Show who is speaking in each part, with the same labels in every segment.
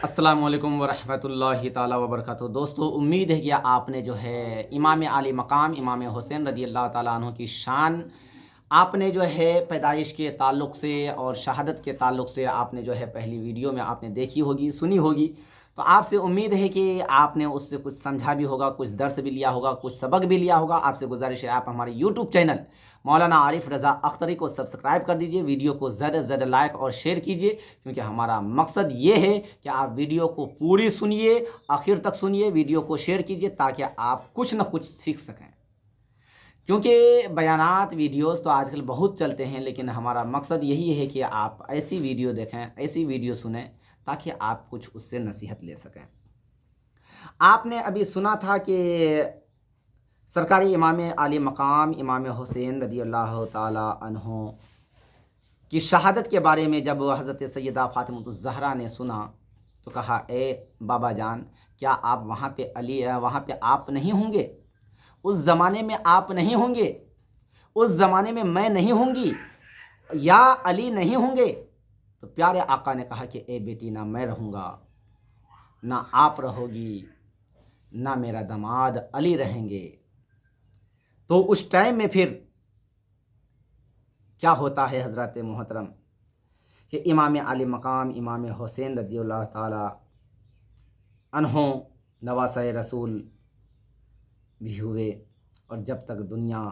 Speaker 1: السلام علیکم ورحمۃ اللہ تعالی وبرکاتہ۔ دوستو، امید ہے کہ آپ نے جو ہے امام عالی مقام امام حسین رضی اللہ تعالیٰ عنہ کی شان آپ نے جو ہے پیدائش کے تعلق سے اور شہادت کے تعلق سے آپ نے جو ہے پہلی ویڈیو میں آپ نے دیکھی ہوگی، سنی ہوگی۔ تو آپ سے امید ہے کہ آپ نے اس سے کچھ سمجھا بھی ہوگا، کچھ درس بھی لیا ہوگا، کچھ سبق بھی لیا ہوگا۔ آپ سے گزارش ہے آپ ہمارے یوٹیوب چینل مولانا عارف رضا اختری کو سبسکرائب کر دیجئے، ویڈیو کو زیادہ سے زیادہ لائک اور شیئر کیجئے، کیونکہ ہمارا مقصد یہ ہے کہ آپ ویڈیو کو پوری سنیے، آخر تک سنیے، ویڈیو کو شیئر کیجئے تاکہ آپ کچھ نہ کچھ سیکھ سکیں۔ کیونکہ بیانات ویڈیوز تو آج کل بہت چلتے ہیں، لیکن ہمارا مقصد یہی ہے کہ آپ ایسی ویڈیو دیکھیں، ایسی ویڈیو سنیں تاکہ آپ کچھ اس سے نصیحت لے سکیں۔ آپ نے ابھی سنا تھا کہ سرکاری امام عالی مقام امام حسین رضی اللہ تعالی عنہ کی شہادت کے بارے میں جب حضرت سیدہ فاطمہ الزہرا نے سنا تو کہا، اے بابا جان، کیا آپ وہاں پہ آپ نہیں ہوں گے؟ اس زمانے میں آپ نہیں ہوں گے، اس زمانے میں میں نہیں ہوں گی، یا علی نہیں ہوں گے؟ تو پیارے آقا نے کہا کہ اے بیٹی، نہ میں رہوں گا، نہ آپ رہو گی، نہ میرا داماد علی رہیں گے۔ تو اس ٹائم میں پھر کیا ہوتا ہے حضرات محترم کہ امام علی مقام امام حسین رضی اللہ تعالی عنہ نواسہ رسول بھی ہوئے، اور جب تک دنیا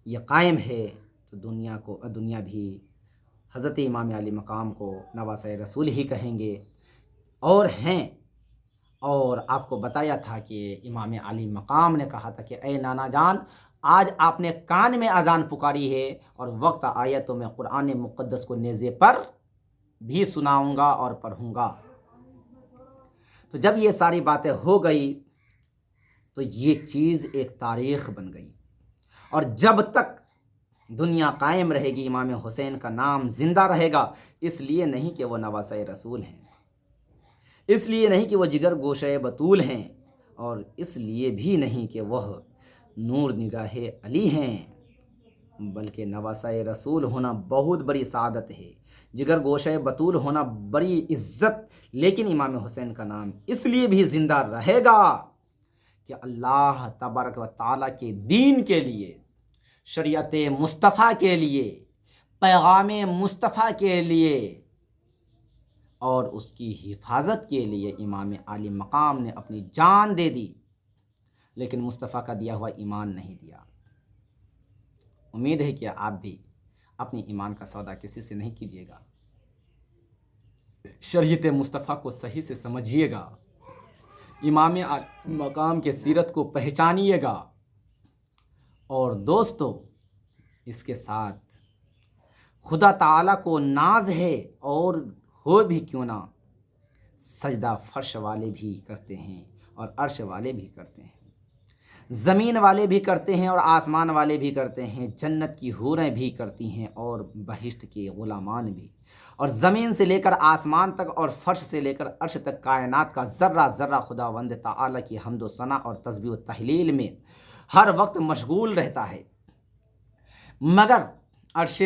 Speaker 1: یہ قائم ہے تو دنیا بھی حضرت امام علی مقام کو نواسہ رسول ہی کہیں گے اور ہیں۔ اور آپ کو بتایا تھا کہ امام علی مقام نے کہا تھا کہ اے نانا جان، آج آپ نے کان میں اذان پکاری ہے، اور وقت آیا تو میں قرآن مقدس کو نیزے پر بھی سناؤں گا اور پڑھوں گا۔ تو جب یہ ساری باتیں ہو گئی تو یہ چیز ایک تاریخ بن گئی، اور جب تک دنیا قائم رہے گی امام حسین کا نام زندہ رہے گا، اس لیے نہیں کہ وہ نواسہ رسول ہیں، اس لیے نہیں کہ وہ جگر گوشہ بطول ہیں، اور اس لیے بھی نہیں کہ وہ نور نگاہ علی ہیں، بلکہ نواسہ رسول ہونا بہت بڑی سعادت ہے، جگر گوشہ بطول ہونا بڑی عزت۔ لیکن امام حسین کا نام اس لیے بھی زندہ رہے گا کہ اللہ تبارک و تعالیٰ کے دین کے لیے، شریعت مصطفیٰ کے لیے، پیغام مصطفیٰ کے لیے اور اس کی حفاظت کے لیے امام عالی مقام نے اپنی جان دے دی، لیکن مصطفیٰ کا دیا ہوا ایمان نہیں دیا۔ امید ہے کہ آپ بھی اپنی ایمان کا سودا کسی سے نہیں کیجیے گا، شریعت مصطفیٰ کو صحیح سے سمجھیے گا، امام عالی مقام کے سیرت کو پہچانیے گا، اور دوستو اس کے ساتھ خدا تعالیٰ کو ناز ہے، اور ہو بھی کیوں نہ سجدہ فرش والے بھی کرتے ہیں اور عرش والے بھی کرتے ہیں، زمین والے بھی کرتے ہیں اور آسمان والے بھی کرتے ہیں، جنت کی حوریں بھی کرتی ہیں اور بہشت کے غلامان بھی، اور زمین سے لے کر آسمان تک اور فرش سے لے کر عرش تک کائنات کا ذرہ ذرہ خداوند تعالیٰ کی حمد و ثنا اور تسبیح و تحلیل میں ہر وقت مشغول رہتا ہے، مگر عرش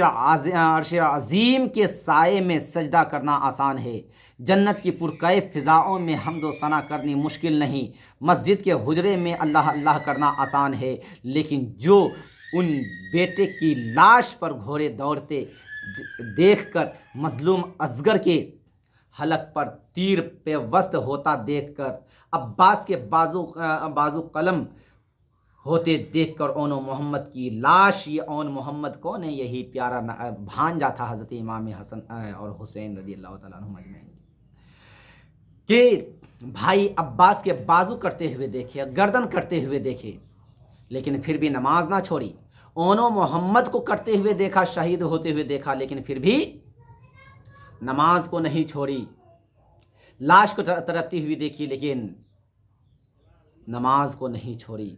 Speaker 1: عظیم کے سائے میں سجدہ کرنا آسان ہے، جنت کی پرکیف فضاؤں میں حمد و ثنا کرنی مشکل نہیں، مسجد کے حجرے میں اللہ اللہ کرنا آسان ہے، لیکن جو ان بیٹے کی لاش پر گھوڑے دوڑتے دیکھ کر، مظلوم اصغر کے حلق پر تیر پیوست ہوتا دیکھ کر، عباس کے بازو قلم ہوتے دیکھ کر، اون محمد کی لاش، یہ اون محمد کون ہے؟ یہی پیارا بھانجا تھا حضرت امام حسن اور حسین رضی اللہ تعالیٰ عنہم اجمعین، کہ بھائی عباس کے بازو کٹتے ہوئے دیکھے، گردن کٹتے ہوئے دیکھے، لیکن پھر بھی نماز نہ چھوڑی، اون محمد کو کٹتے ہوئے دیکھا، شہید ہوتے ہوئے دیکھا، لیکن پھر بھی نماز کو نہیں چھوڑی، لاش کو تڑپتی ہوئی دیکھی لیکن نماز کو نہیں چھوڑی،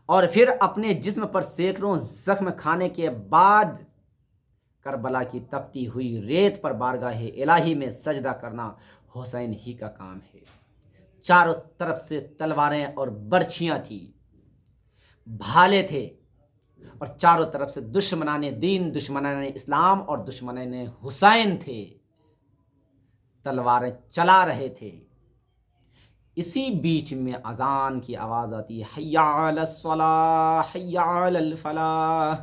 Speaker 1: اور پھر اپنے جسم پر سینکڑوں زخم کھانے کے بعد کربلا کی تپتی ہوئی ریت پر بارگاہ الہی میں سجدہ کرنا حسین ہی کا کام ہے۔ چاروں طرف سے تلواریں اور برچھیاں تھیں، بھالے تھے، اور چاروں طرف سے دشمنان دین، دشمنان اسلام اور دشمنان حسین تھے، تلواریں چلا رہے تھے، اسی بیچ میں اذان کی آواز آتی ہے، حی علی الصلاۃ حی علی الفلاح،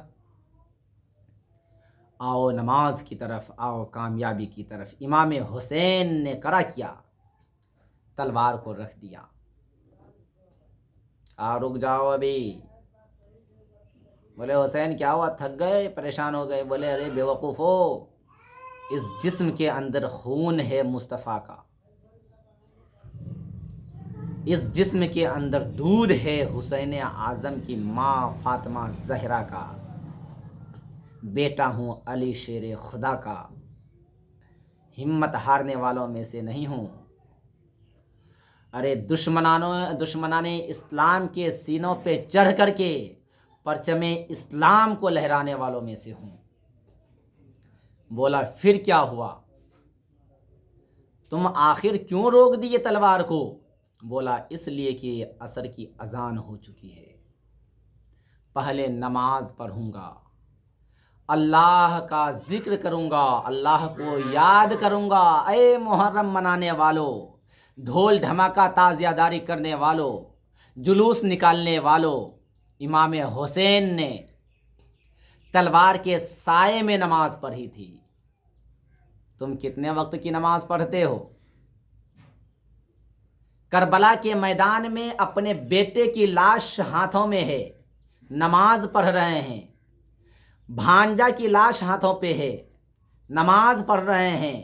Speaker 1: آؤ نماز کی طرف، آؤ کامیابی کی طرف۔ امام حسین نے کرا کیا، تلوار کو رکھ دیا، رک جاؤ ابھی۔ بولے حسین کیا ہوا، تھک گئے، پریشان ہو گئے؟ بولے ارے بے وقوفو، اس جسم کے اندر خون ہے مصطفیٰ کا، اس جسم کے اندر دودھ ہے حسین اعظم کی ماں فاطمہ زہرا کا، بیٹا ہوں علی شیر خدا کا، ہمت ہارنے والوں میں سے نہیں ہوں۔ ارے دشمنان اسلام کے سینوں پہ چڑھ کر کے پرچم اسلام کو لہرانے والوں میں سے ہوں۔ بولا پھر کیا ہوا، تم آخر کیوں روک دیے تلوار کو؟ بولا اس لیے کہ عصر کی اذان ہو چکی ہے، پہلے نماز پڑھوں گا، اللہ کا ذکر کروں گا، اللہ کو یاد کروں گا۔ اے محرم منانے والو، ڈھول دھماکہ تازیہ داری کرنے والو، جلوس نکالنے والو، امام حسین نے تلوار کے سائے میں نماز پڑھی تھی، تم کتنے وقت کی نماز پڑھتے ہو؟ کربلا کے میدان میں اپنے بیٹے کی لاش ہاتھوں میں ہے، نماز پڑھ رہے ہیں، بھانجا کی لاش ہاتھوں پہ ہے، نماز پڑھ رہے ہیں،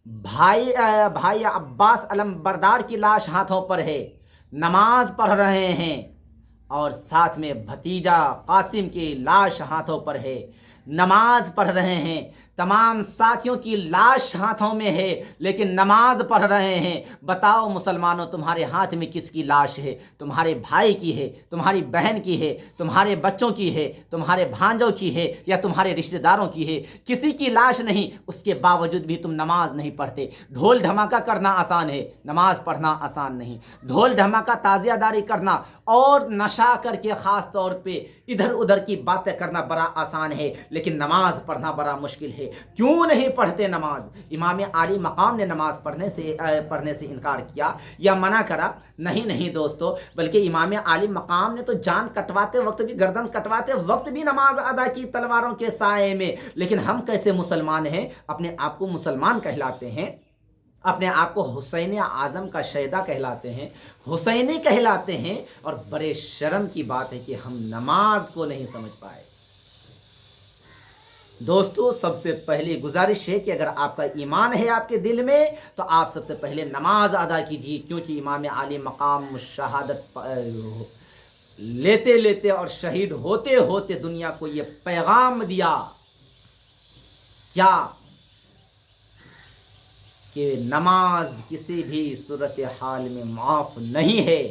Speaker 1: بھائی عباس علم بردار کی لاش ہاتھوں پر ہے، نماز پڑھ رہے ہیں، اور ساتھ میں بھتیجا قاسم کی لاش ہاتھوں پر ہے، نماز پڑھ رہے ہیں، تمام ساتھیوں کی لاش ہاتھوں میں ہے لیکن نماز پڑھ رہے ہیں۔ بتاؤ مسلمانوں، تمہارے ہاتھ میں کس کی لاش ہے؟ تمہارے بھائی کی ہے، تمہاری بہن کی ہے، تمہارے بچوں کی ہے، تمہارے بھانجوں کی ہے، یا تمہارے رشتہ داروں کی ہے؟ کسی کی لاش نہیں، اس کے باوجود بھی تم نماز نہیں پڑھتے۔ ڈھول دھماکہ کرنا آسان ہے، نماز پڑھنا آسان نہیں۔ ڈھول دھماکہ تازیہ داری کرنا اور نشہ کر کے خاص طور پہ ادھر ادھر کی باتیں کرنا بڑا آسان ہے، لیکن نماز پڑھنا بڑا مشکل ہے۔ کیوں نہیں پڑھتے نماز؟ امام عالی مقام نے نماز پڑھنے سے انکار کیا یا منع کرا؟ نہیں دوستو، بلکہ امام عالی مقام نے تو جان کٹواتے وقت بھی، گردن کٹواتے وقت بھی نماز ادا کی تلواروں کے سائے میں۔ لیکن ہم کیسے مسلمان ہیں، اپنے آپ کو مسلمان کہلاتے ہیں، اپنے آپ کو حسین اعظم کا شیدا کہلاتے ہیں، حسینی کہلاتے ہیں، اور بڑے شرم کی بات ہے کہ ہم نماز کو نہیں سمجھ پائے۔ دوستو، سب سے پہلی گزارش ہے کہ اگر آپ کا ایمان ہے آپ کے دل میں تو آپ سب سے پہلے نماز ادا کیجیے، کیونکہ امام عالی مقام شہادت لیتے اور شہید ہوتے دنیا کو یہ پیغام دیا کیا کہ نماز کسی بھی صورتحال میں معاف نہیں ہے،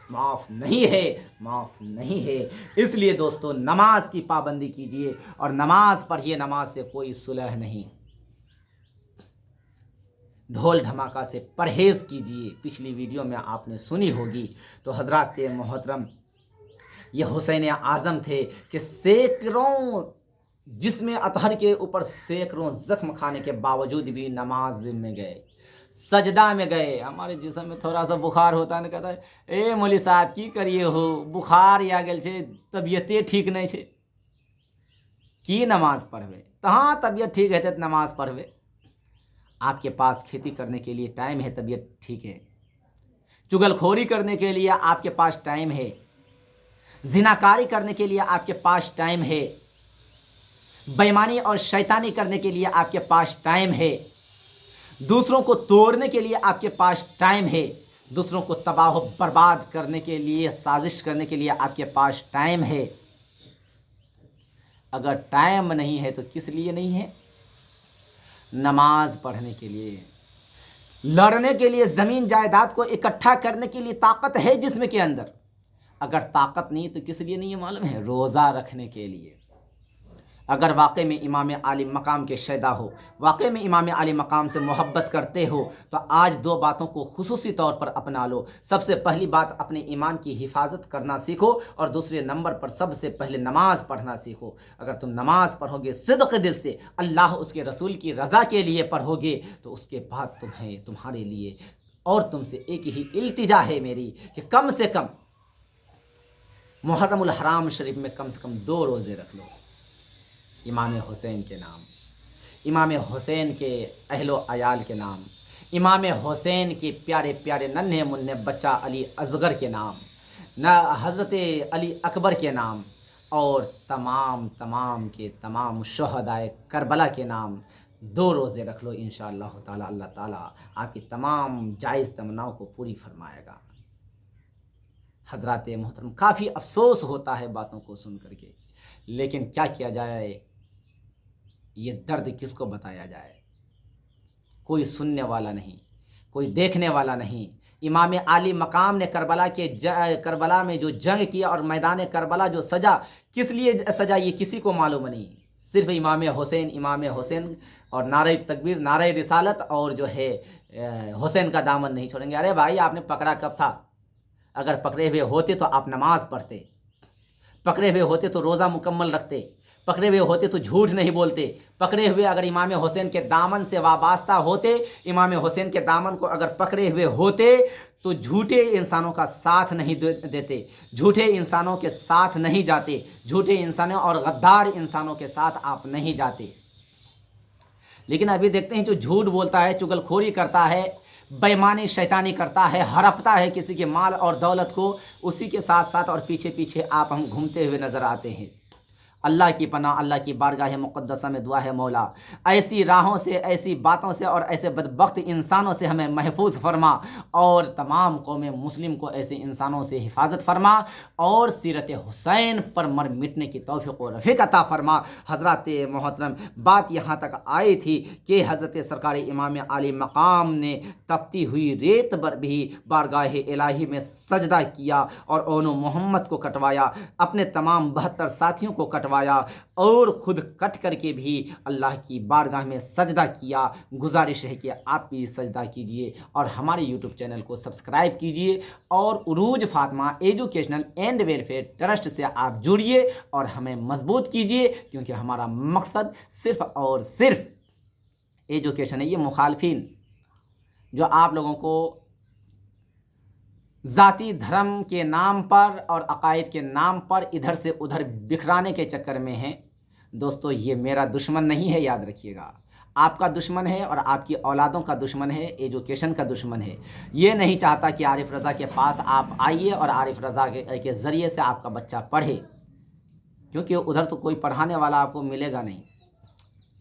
Speaker 1: معاف نہیں ہے، معاف نہیں ہے۔ اس لیے دوستو، نماز کی پابندی کیجیے اور نماز پڑھیے، نماز سے کوئی صلح نہیں۔ ڈھول دھماکہ سے پرہیز کیجیے، پچھلی ویڈیو میں آپ نے سنی ہوگی۔ تو حضرات محترم، یہ حسین اعظم تھے کہ سینکڑوں جسم اطہر کے اوپر سینکڑوں زخم کھانے کے باوجود بھی نماز میں گئے، سجدہ میں گئے۔ ہمارے جسم میں تھوڑا سا بخار ہوتا ہے نا، کہتا ہے اے مولوی صاحب کی کریے ہو، بخار یا گل چھے، طبیعتے ٹھیک نہیں چھے، کی نماز پڑھوے؟ تو ہاں، طبیعت ٹھیک ہے تو نماز پڑھوے۔ آپ کے پاس کھیتی کرنے کے لیے ٹائم ہے، طبیعت ٹھیک ہے، چگل خوری کرنے کے لیے آپ کے پاس ٹائم ہے، زناکاری کرنے کے لیے آپ کے پاس ٹائم ہے، بےایمانی اور شیطانی کرنے کے لیے آپ کے پاس ٹائم ہے، دوسروں کو توڑنے کے لیے آپ کے پاس ٹائم ہے، دوسروں کو تباہ و برباد کرنے کے لیے، سازش کرنے کے لیے آپ کے پاس ٹائم ہے۔ اگر ٹائم نہیں ہے تو کس لیے نہیں ہے؟ نماز پڑھنے کے لیے، لڑنے کے لیے، زمین جائیداد کو اکٹھا کرنے کے لیے طاقت ہے جسم کے اندر۔ اگر طاقت نہیں تو کس لیے نہیں ہے معلوم ہے؟ روزہ رکھنے کے لیے۔ اگر واقعی میں امام عالی مقام کے شیدا ہو، واقعی میں امام عالی مقام سے محبت کرتے ہو، تو آج دو باتوں کو خصوصی طور پر اپنا لو۔ سب سے پہلی بات اپنے ایمان کی حفاظت کرنا سیکھو، اور دوسرے نمبر پر سب سے پہلے نماز پڑھنا سیکھو۔ اگر تم نماز پڑھو گے صدق دل سے، اللہ اس کے رسول کی رضا کے لیے پڑھو گے، تو اس کے بعد تمہارے لیے اور تم سے ایک ہی التجا ہے میری کہ کم سے کم محرم الحرام شریف میں کم سے کم 2 روزے رکھ لو، امام حسین کے نام، امام حسین کے اہل و عیال کے نام، امام حسین کے پیارے پیارے ننھے منھے بچہ علی اصغر کے نام، نہ حضرت علی اکبر کے نام، اور تمام کے تمام شہدائے کربلا کے نام 2 روزے رکھ لو۔ انشاءاللہ تعالی اللہ تعالیٰ آپ کی تمام جائز تمناؤں کو پوری فرمائے گا۔ حضرات محترم، کافی افسوس ہوتا ہے باتوں کو سن کر کے، لیکن کیا کیا جائے، یہ درد کس کو بتایا جائے؟ کوئی سننے والا نہیں، کوئی دیکھنے والا نہیں۔ امام عالی مقام نے کربلا میں جو جنگ کیا اور میدان کربلا جو سجا، کس لیے سجا یہ کسی کو معلوم نہیں، صرف امام حسین اور نعرہ تکبیر، نعرہ رسالت، اور جو ہے حسین کا دامن نہیں چھوڑیں گے۔ ارے بھائی، آپ نے پکڑا کب تھا؟ اگر پکڑے ہوئے ہوتے تو آپ نماز پڑھتے، پکڑے ہوئے ہوتے تو روزہ مکمل رکھتے، پکڑے ہوئے ہوتے تو جھوٹ نہیں بولتے، پکڑے ہوئے اگر امام حسین کے دامن سے وابستہ ہوتے، امام حسین کے دامن کو اگر پکڑے ہوئے ہوتے تو جھوٹے انسانوں کا ساتھ نہیں دیتے، جھوٹے انسانوں کے ساتھ نہیں جاتے، جھوٹے انسانوں اور غدار انسانوں کے ساتھ آپ نہیں جاتے۔ لیکن ابھی دیکھتے ہیں جو جھوٹ بولتا ہے، چغل خوری کرتا ہے، بےمانی شیطانی کرتا ہے، ہڑپتا ہے کسی کے مال اور دولت کو، اسی کے ساتھ ساتھ اور پیچھے پیچھے آپ ہم گھومتے ہوئے نظر آتے ہیں۔ اللہ کی پناہ، اللہ کی بارگاہ مقدسہ میں دعا ہے مولا، ایسی راہوں سے، ایسی باتوں سے اور ایسے بدبخت انسانوں سے ہمیں محفوظ فرما، اور تمام قوم مسلم کو ایسے انسانوں سے حفاظت فرما، اور سیرت حسین پر مر مٹنے کی توفیق و رفیق عطا فرما۔ حضرات محترم، بات یہاں تک آئی تھی کہ حضرت سرکار امام عالی مقام نے تپتی ہوئی ریت پر بھی بارگاہ الہی میں سجدہ کیا، اور اون محمد کو کٹوایا، اپنے تمام 72 ساتھیوں کو کٹوایا، اور خود کٹ کر کے بھی اللہ کی بارگاہ میں سجدہ کیا۔ گزارش ہے کہ آپ بھی سجدہ کیجئے، اور ہمارے یوٹیوب چینل کو سبسکرائب کیجئے، اور عروج Fatima educational and welfare trust سے آپ جڑیے اور ہمیں مضبوط کیجئے، کیونکہ ہمارا مقصد صرف اور صرف ایجوکیشن ہے۔ یہ مخالفین جو آپ لوگوں کو ذاتی دھرم کے نام پر اور عقائد کے نام پر ادھر سے ادھر بکھرانے کے چکر میں ہیں، دوستو یہ میرا دشمن نہیں ہے، یاد رکھیے گا، آپ کا دشمن ہے اور آپ کی اولادوں کا دشمن ہے، ایجوکیشن کا دشمن ہے۔ یہ نہیں چاہتا کہ عارف رضا کے پاس آپ آئیے اور عارف رضا کے ذریعے سے آپ کا بچہ پڑھے، کیونکہ ادھر تو کوئی پڑھانے والا آپ کو ملے گا نہیں،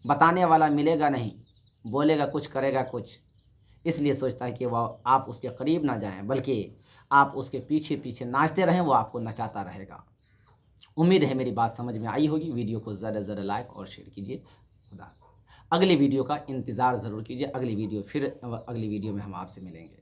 Speaker 1: بتانے والا ملے گا نہیں، بولے گا کچھ کرے گا کچھ، اس لیے سوچتا ہے کہ وہ آپ اس کے قریب نہ جائیں، بلکہ آپ اس کے پیچھے پیچھے ناچتے رہیں، وہ آپ کو نچاتا رہے گا۔ امید ہے میری بات سمجھ میں آئی ہوگی۔ ویڈیو کو زیادہ سے زیادہ لائک اور شیئر کیجیے۔ خدا حافظ۔ اگلی ویڈیو کا انتظار ضرور کیجیے، اگلی ویڈیو میں ہم آپ سے ملیں گے۔